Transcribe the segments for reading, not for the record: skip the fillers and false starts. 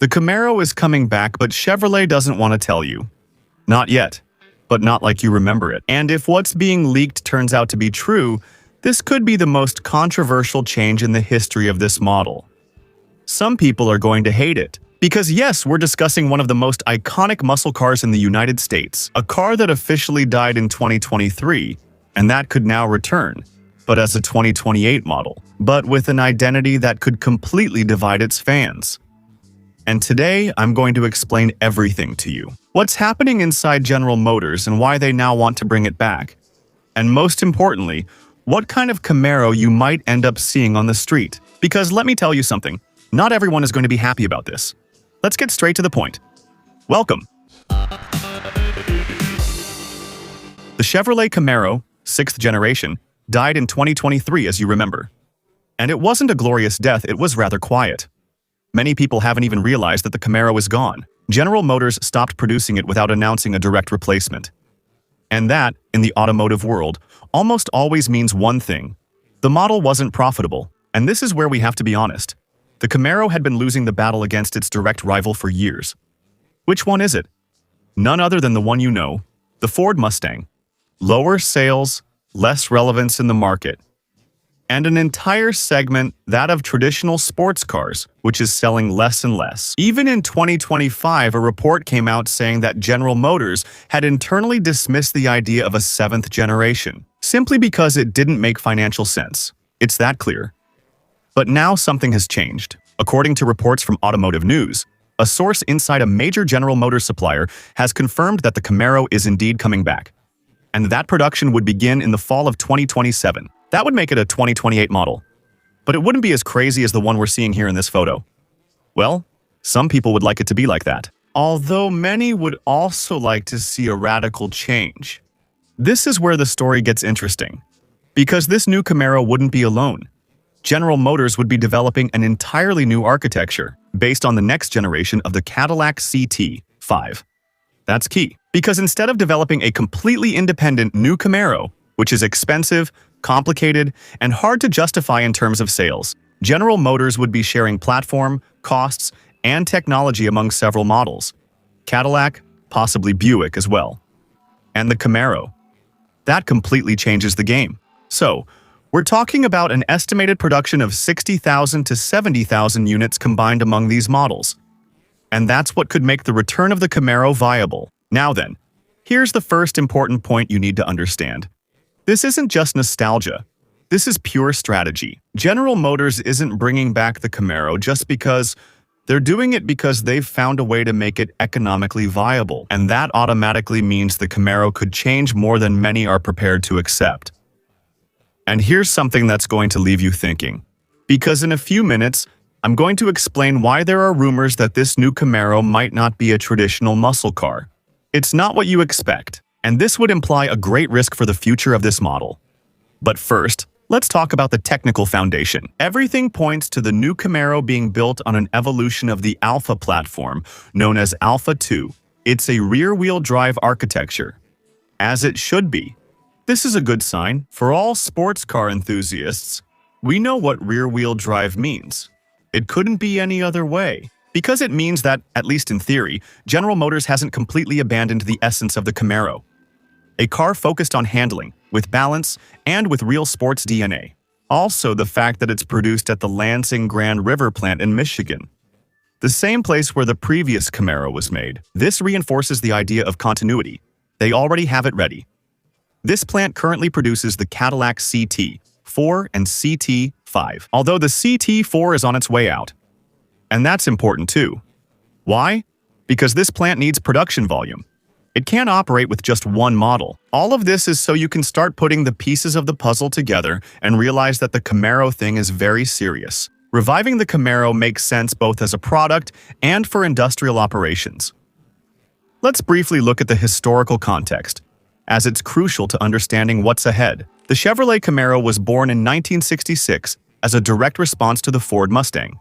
The Camaro is coming back, but Chevrolet doesn't want to tell you. Not yet, but not like you remember it. And if what's being leaked turns out to be true, this could be the most controversial change in the history of this model. Some people are going to hate it. Because yes, we're discussing one of the most iconic muscle cars in the United States, a car that officially died in 2023, and that could now return, but as a 2028 model, but with an identity that could completely divide its fans. And today, I'm going to explain everything to you. What's happening inside General Motors and why they now want to bring it back. And most importantly, what kind of Camaro you might end up seeing on the street. Because let me tell you something, not everyone is going to be happy about this. Let's get straight to the point. Welcome. The Chevrolet Camaro, 6th generation, died in 2023, as you remember. And it wasn't a glorious death, it was rather quiet. Many people haven't even realized that the Camaro is gone. General Motors stopped producing it without announcing a direct replacement. And that, in the automotive world, almost always means one thing. The model wasn't profitable, and this is where we have to be honest. The Camaro had been losing the battle against its direct rival for years. Which one is it? None other than the one you know, the Ford Mustang. Lower sales, less relevance in the market, and an entire segment, that of traditional sports cars, which is selling less and less. Even in 2025, a report came out saying that General Motors had internally dismissed the idea of a 7th generation, simply because it didn't make financial sense. It's that clear. But now something has changed. According to reports from Automotive News, a source inside a major General Motors supplier has confirmed that the Camaro is indeed coming back, and that production would begin in the fall of 2027. That would make it a 2028 model. But it wouldn't be as crazy as the one we're seeing here in this photo. Well, some people would like it to be like that. Although many would also like to see a radical change. This is where the story gets interesting. Because this new Camaro wouldn't be alone. General Motors would be developing an entirely new architecture based on the next generation of the Cadillac CT5. That's key. Because instead of developing a completely independent new Camaro, which is expensive, complicated, and hard to justify in terms of sales, General Motors would be sharing platform, costs, and technology among several models. Cadillac, possibly Buick as well. And the Camaro. That completely changes the game. So, we're talking about an estimated production of 60,000 to 70,000 units combined among these models. And that's what could make the return of the Camaro viable. Now then, here's the first important point you need to understand. This isn't just nostalgia. This is pure strategy. General Motors isn't bringing back the Camaro just because they're doing it because they've found a way to make it economically viable. And that automatically means the Camaro could change more than many are prepared to accept. And here's something that's going to leave you thinking. Because in a few minutes, I'm going to explain why there are rumors that this new Camaro might not be a traditional muscle car. It's not what you expect. And this would imply a great risk for the future of this model. But first, let's talk about the technical foundation. Everything points to the new Camaro being built on an evolution of the Alpha platform, known as Alpha 2. It's a rear-wheel drive architecture. As it should be. This is a good sign. For all sports car enthusiasts, we know what rear-wheel drive means. It couldn't be any other way. Because it means that, at least in theory, General Motors hasn't completely abandoned the essence of the Camaro. A car focused on handling, with balance, and with real sports DNA. Also, the fact that it's produced at the Lansing Grand River plant in Michigan. The same place where the previous Camaro was made. This reinforces the idea of continuity. They already have it ready. This plant currently produces the Cadillac CT4 and CT5, although the CT4 is on its way out. And that's important too. Why? Because this plant needs production volume. It can't operate with just one model. All of this is so you can start putting the pieces of the puzzle together and realize that the Camaro thing is very serious. Reviving the Camaro makes sense both as a product and for industrial operations. Let's briefly look at the historical context, as it's crucial to understanding what's ahead. The Chevrolet Camaro was born in 1966 as a direct response to the Ford Mustang.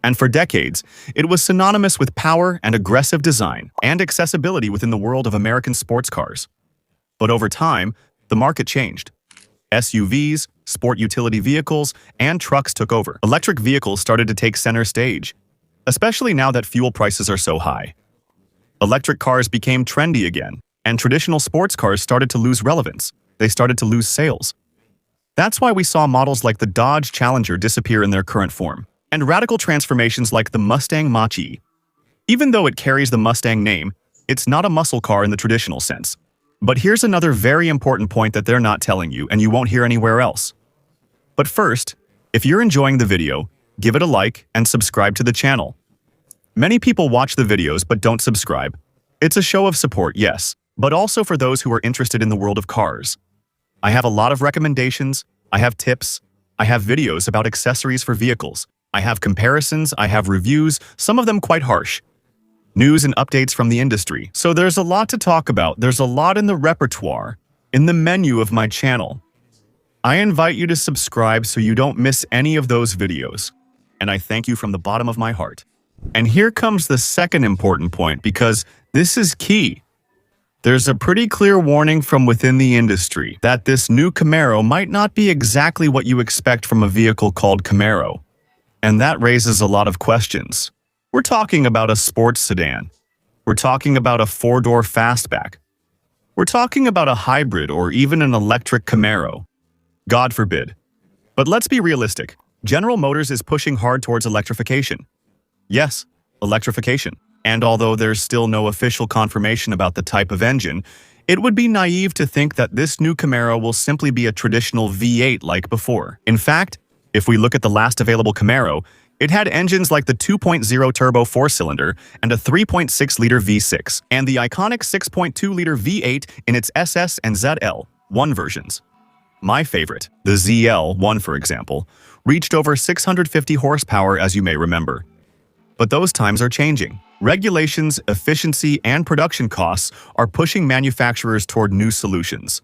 And for decades, it was synonymous with power and aggressive design and accessibility within the world of American sports cars. But over time, the market changed. SUVs, sport utility vehicles, and trucks took over. Electric vehicles started to take center stage. especially now that fuel prices are so high. Electric cars became trendy again, and traditional sports cars started to lose relevance. They started to lose sales. That's why we saw models like the Dodge Challenger disappear in their current form, and radical transformations like the Mustang Mach-E. Even though it carries the Mustang name, it's not a muscle car in the traditional sense. But here's another very important point that they're not telling you and you won't hear anywhere else. But first, if you're enjoying the video, give it a like and subscribe to the channel. Many people watch the videos but don't subscribe. It's a show of support, yes, but also for those who are interested in the world of cars. I have a lot of recommendations, I have tips, I have videos about accessories for vehicles, I have comparisons, I have reviews, some of them quite harsh. News and updates from the industry. So there's a lot to talk about. There's a lot in the repertoire, in the menu of my channel. I invite you to subscribe so you don't miss any of those videos. And I thank you from the bottom of my heart. And here comes the second important point, because this is key. There's a pretty clear warning from within the industry that this new Camaro might not be exactly what you expect from a vehicle called Camaro. And that raises a lot of questions. We're talking about a sports sedan. We're talking about a four-door fastback. We're talking about a hybrid or even an electric Camaro. God forbid. But let's be realistic. General Motors is pushing hard towards electrification. Yes, electrification. And although there's still no official confirmation about the type of engine, it would be naive to think that this new Camaro will simply be a traditional V8 like before. In fact, if we look at the last available Camaro, it had engines like the 2.0 turbo four-cylinder and a 3.6-liter V6, and the iconic 6.2-liter V8 in its SS and ZL1 versions. My favorite, the ZL1 for example, reached over 650 horsepower as you may remember. But those times are changing. Regulations, efficiency, and production costs are pushing manufacturers toward new solutions.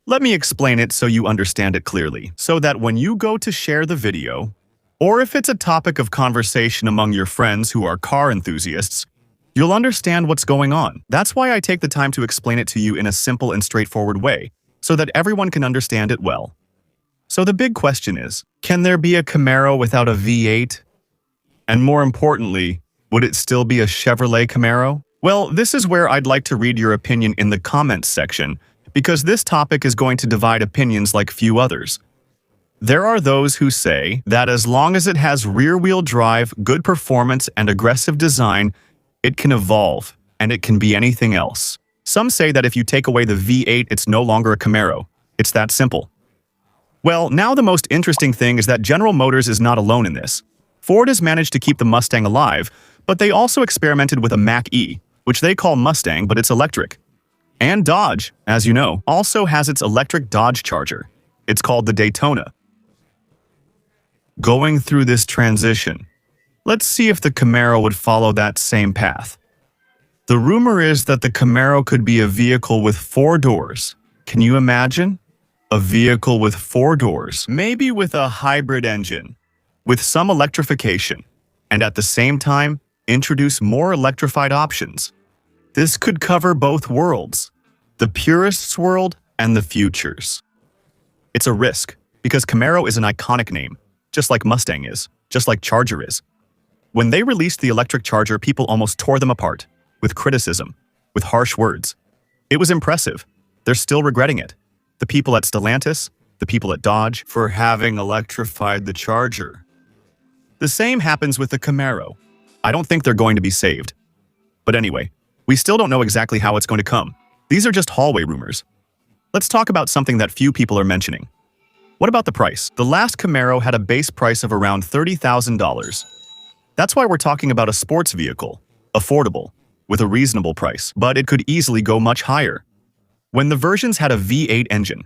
Let me explain it so you understand it clearly, so that when you go to share the video, or if it's a topic of conversation among your friends who are car enthusiasts, you'll understand what's going on. That's why I take the time to explain it to you in a simple and straightforward way, so that everyone can understand it well. So the big question is, can there be a Camaro without a V8? And more importantly, would it still be a Chevrolet Camaro? Well, this is where I'd like to read your opinion in the comments section, because this topic is going to divide opinions like few others. There are those who say that as long as it has rear-wheel drive, good performance, and aggressive design, it can evolve, and it can be anything else. Some say that if you take away the V8, it's no longer a Camaro. It's that simple. Well, now the most interesting thing is that General Motors is not alone in this. Ford has managed to keep the Mustang alive, but they also experimented with a Mach-E, which they call Mustang, but it's electric. And Dodge, as you know, also has its electric Dodge Charger. It's called the Daytona. Going through this transition, let's see if the Camaro would follow that same path. The rumor is that the Camaro could be a vehicle with 4 doors. Can you imagine? A vehicle with 4 doors, maybe with a hybrid engine, with some electrification, and at the same time, introduce more electrified options. This could cover both worlds, the purists' world and the futures. It's a risk, because Camaro is an iconic name, just like Mustang is, just like Charger is. When they released the electric Charger, people almost tore them apart, with criticism, with harsh words. It was impressive. They're still regretting it. The people at Stellantis, the people at Dodge, for having electrified the Charger. The same happens with the Camaro. I don't think they're going to be saved. But anyway, we still don't know exactly how it's going to come. These are just hallway rumors. Let's talk about something that few people are mentioning. What about the price? The last Camaro had a base price of around $30,000. That's why we're talking about a sports vehicle, affordable, with a reasonable price, but it could easily go much higher. When the versions had a V8 engine.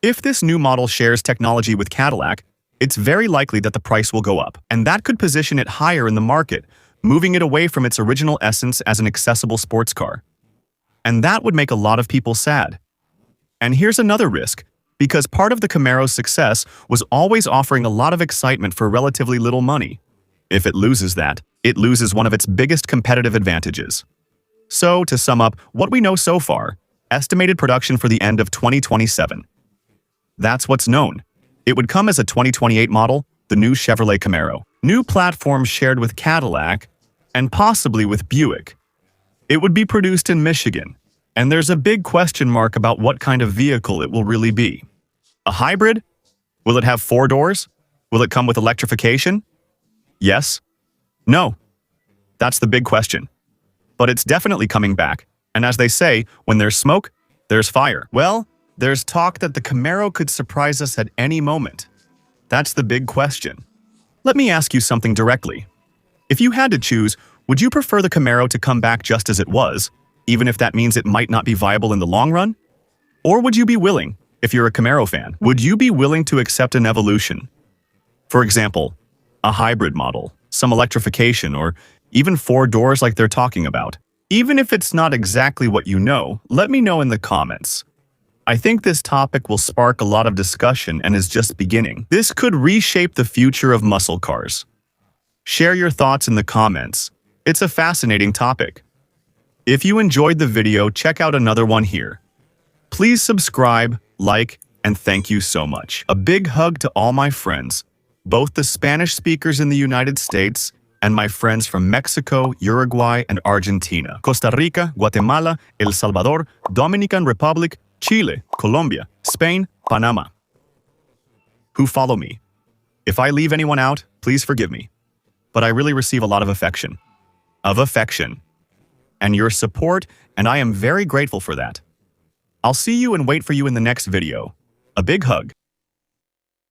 If this new model shares technology with Cadillac, it's very likely that the price will go up, and that could position it higher in the market, moving it away from its original essence as an accessible sports car. And that would make a lot of people sad. And here's another risk, because part of the Camaro's success was always offering a lot of excitement for relatively little money. If it loses that, it loses one of its biggest competitive advantages. So, to sum up, what we know so far, estimated production for the end of 2027. That's what's known. It would come as a 2028 model, the new Chevrolet Camaro. New platform shared with Cadillac and possibly with Buick. It would be produced in Michigan, and there's a big question mark about what kind of vehicle it will really be. A hybrid? Will it have 4 doors? Will it come with electrification? Yes? No? That's the big question. But it's definitely coming back, and as they say, when there's smoke, there's fire. Well, there's talk that the Camaro could surprise us at any moment. That's the big question. Let me ask you something directly. If you had to choose, would you prefer the Camaro to come back just as it was, even if that means it might not be viable in the long run? Or would you be willing, if you're a Camaro fan, would you be willing to accept an evolution? For example, a hybrid model, some electrification, or even 4 doors like they're talking about. Even if it's not exactly what you know, let me know in the comments. I think this topic will spark a lot of discussion and is just beginning. This could reshape the future of muscle cars. Share your thoughts in the comments. It's a fascinating topic. If you enjoyed the video, check out another one here. Please subscribe, like, and thank you so much. A big hug to all my friends, both the Spanish speakers in the United States and my friends from Mexico, Uruguay, and Argentina, Costa Rica, Guatemala, El Salvador, Dominican Republic, Chile, Colombia, Spain, Panama, who follow me. If I leave anyone out, please forgive me. But I really receive a lot of affection. And your support, and I am very grateful for that. I'll see you and wait for you in the next video. A big hug.